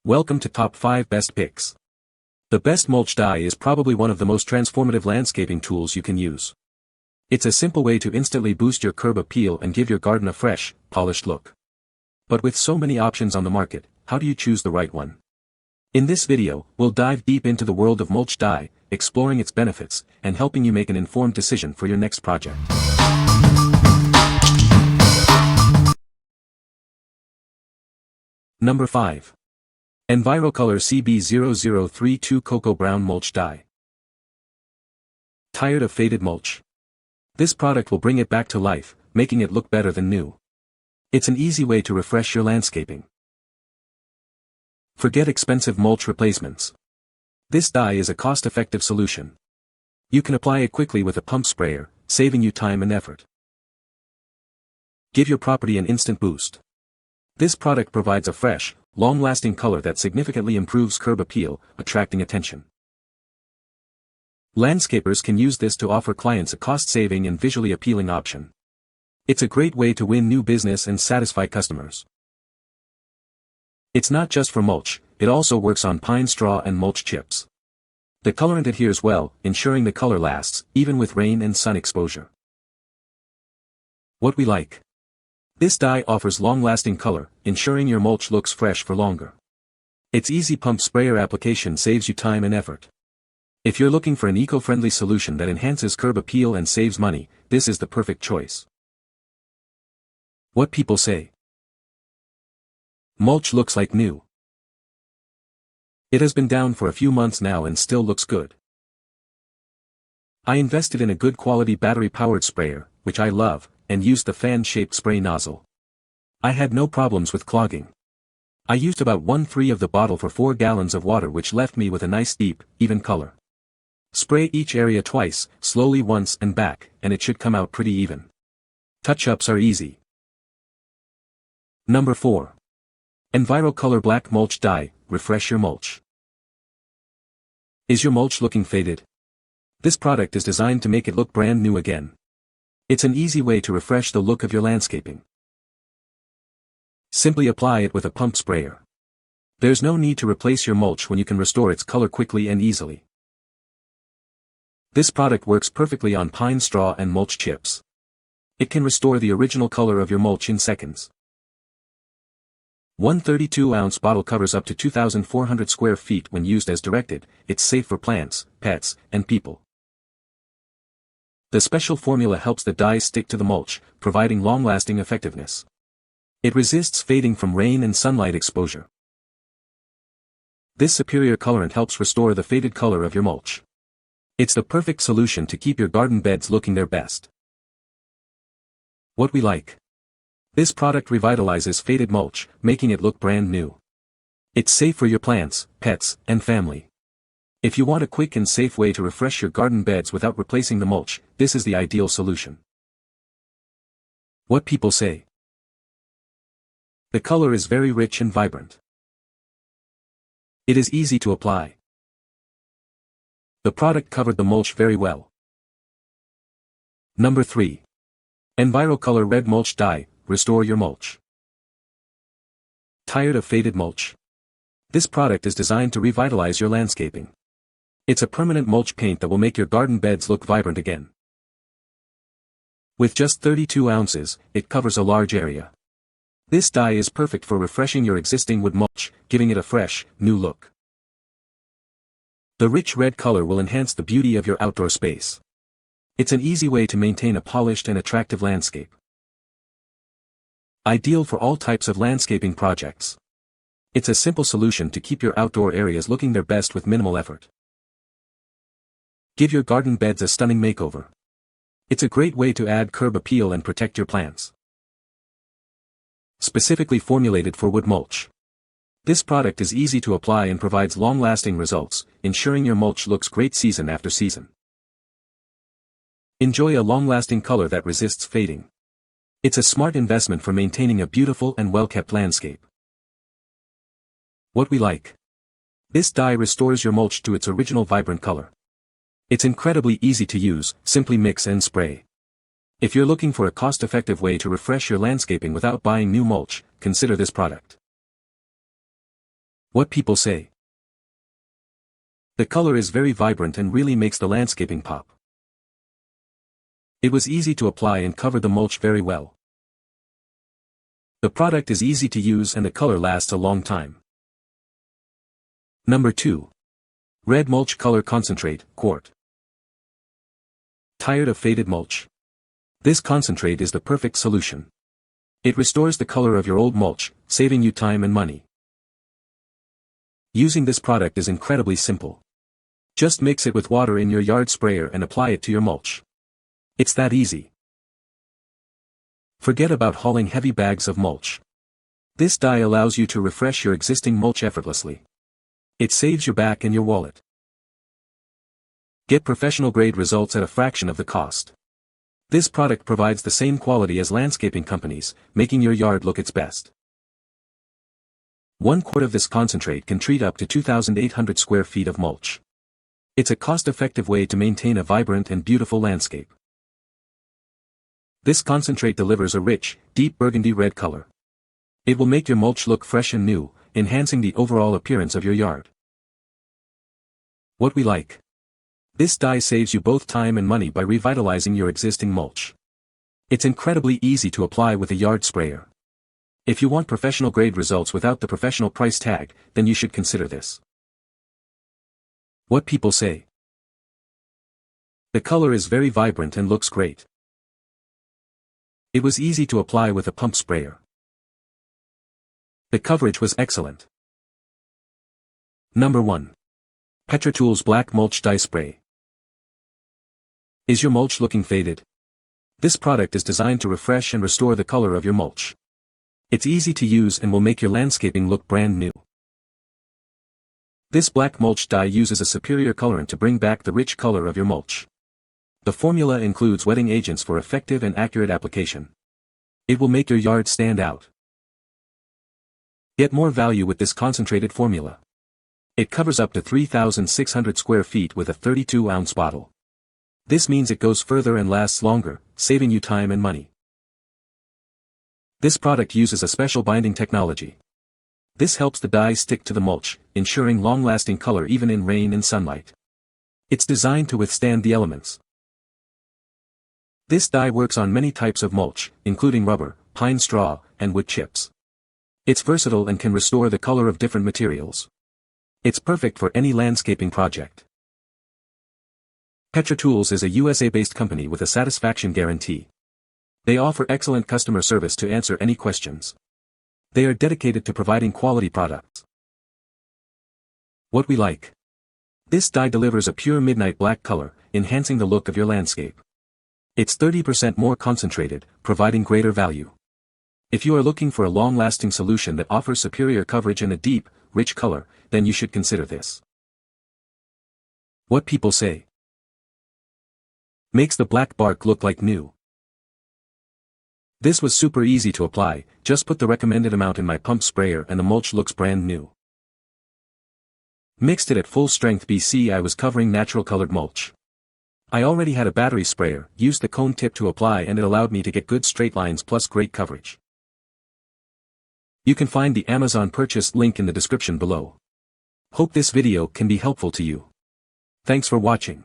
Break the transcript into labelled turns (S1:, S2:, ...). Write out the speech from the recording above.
S1: Welcome to Top 5 Best Picks. The best mulch dye is probably one of the most transformative landscaping tools you can use. It's a simple way to instantly boost your curb appeal and give your garden a fresh, polished look. But with so many options on the market, how do you choose the right one? In this video, we'll dive deep into the world of mulch dye, exploring its benefits, and helping you make an informed decision for your next project. Number 5. EnviroColor CB0032 Cocoa Brown Mulch Dye. Tired of faded mulch? This product will bring it back to life, making it look better than new. It's an easy way to refresh your landscaping. Forget expensive mulch replacements. This dye is a cost-effective solution. You can apply it quickly with a pump sprayer, saving you time and effort. Give your property an instant boost. This product provides a fresh, long-lasting color that significantly improves curb appeal, attracting attention. Landscapers can use this to offer clients a cost-saving and visually appealing option. It's a great way to win new business and satisfy customers. It's not just for mulch, it also works on pine straw and mulch chips. The colorant adheres well, ensuring the color lasts, even with rain and sun exposure. What we like. This dye offers long-lasting color, ensuring your mulch looks fresh for longer. Its easy pump sprayer application saves you time and effort. If you're looking for an eco-friendly solution that enhances curb appeal and saves money, this is the perfect choice. What people say. Mulch looks like new. It has been down for a few months now and still looks good. I invested in a good quality battery-powered sprayer, which I love, and used the fan-shaped spray nozzle. I had no problems with clogging. I used about 1/3 of the bottle for 4 gallons of water, which left me with a nice deep, even color. Spray each area twice, slowly once and back, and it should come out pretty even. Touch-ups are easy. Number 4. EnviroColor Black Mulch Dye, refresh your mulch. Is your mulch looking faded? This product is designed to make it look brand new again. It's an easy way to refresh the look of your landscaping. Simply apply it with a pump sprayer. There's no need to replace your mulch when you can restore its color quickly and easily. This product works perfectly on pine straw and mulch chips. It can restore the original color of your mulch in seconds. One 32-ounce bottle covers up to 2,400 square feet when used as directed. It's safe for plants, pets, and people. The special formula helps the dye stick to the mulch, providing long-lasting effectiveness. It resists fading from rain and sunlight exposure. This superior colorant helps restore the faded color of your mulch. It's the perfect solution to keep your garden beds looking their best. What we like. This product revitalizes faded mulch, making it look brand new. It's safe for your plants, pets, and family. If you want a quick and safe way to refresh your garden beds without replacing the mulch, this is the ideal solution. What people say. The color is very rich and vibrant. It is easy to apply. The product covered the mulch very well. Number 3. EnviroColor Red Mulch Dye, restore your mulch. Tired of faded mulch? This product is designed to revitalize your landscaping. It's a permanent mulch paint that will make your garden beds look vibrant again. With just 32 ounces, it covers a large area. This dye is perfect for refreshing your existing wood mulch, giving it a fresh, new look. The rich red color will enhance the beauty of your outdoor space. It's an easy way to maintain a polished and attractive landscape. Ideal for all types of landscaping projects. It's a simple solution to keep your outdoor areas looking their best with minimal effort. Give your garden beds a stunning makeover. It's a great way to add curb appeal and protect your plants. Specifically formulated for wood mulch. This product is easy to apply and provides long-lasting results, ensuring your mulch looks great season after season. Enjoy a long-lasting color that resists fading. It's a smart investment for maintaining a beautiful and well-kept landscape. What we like. This dye restores your mulch to its original vibrant color. It's incredibly easy to use, simply mix and spray. If you're looking for a cost-effective way to refresh your landscaping without buying new mulch, consider this product. What people say. The color is very vibrant and really makes the landscaping pop. It was easy to apply and covered the mulch very well. The product is easy to use and the color lasts a long time. Number 2. Red Mulch Color Concentrate, Quart. Tired of faded mulch? This concentrate is the perfect solution. It restores the color of your old mulch, saving you time and money. Using this product is incredibly simple. Just mix it with water in your yard sprayer and apply it to your mulch. It's that easy. Forget about hauling heavy bags of mulch. This dye allows you to refresh your existing mulch effortlessly. It saves your back and your wallet. Get professional grade results at a fraction of the cost. This product provides the same quality as landscaping companies, making your yard look its best. 1 quart of this concentrate can treat up to 2,800 square feet of mulch. It's a cost-effective way to maintain a vibrant and beautiful landscape. This concentrate delivers a rich, deep burgundy red color. It will make your mulch look fresh and new, enhancing the overall appearance of your yard. What we like. This dye saves you both time and money by revitalizing your existing mulch. It's incredibly easy to apply with a yard sprayer. If you want professional grade results without the professional price tag, then you should consider this. What people say. The color is very vibrant and looks great. It was easy to apply with a pump sprayer. The coverage was excellent. Number 1. PetraTools Black Mulch Dye Spray. Is your mulch looking faded? This product is designed to refresh and restore the color of your mulch. It's easy to use and will make your landscaping look brand new. This black mulch dye uses a superior colorant to bring back the rich color of your mulch. The formula includes wetting agents for effective and accurate application. It will make your yard stand out. Get more value with this concentrated formula. It covers up to 3,600 square feet with a 32-ounce bottle. This means it goes further and lasts longer, saving you time and money. This product uses a special binding technology. This helps the dye stick to the mulch, ensuring long-lasting color even in rain and sunlight. It's designed to withstand the elements. This dye works on many types of mulch, including rubber, pine straw, and wood chips. It's versatile and can restore the color of different materials. It's perfect for any landscaping project. PetraTools is a USA-based company with a satisfaction guarantee. They offer excellent customer service to answer any questions. They are dedicated to providing quality products. What we like. This dye delivers a pure midnight black color, enhancing the look of your landscape. It's 30% more concentrated, providing greater value. If you are looking for a long-lasting solution that offers superior coverage and a deep, rich color, then you should consider this. What people say. Makes the black bark look like new. This was super easy to apply, just put the recommended amount in my pump sprayer and the mulch looks brand new. Mixed it at full strength BC. I was covering natural colored mulch. I already had a battery sprayer, used the cone tip to apply and it allowed me to get good straight lines plus great coverage. You can find the Amazon purchase link in the description below. Hope this video can be helpful to you. Thanks for watching.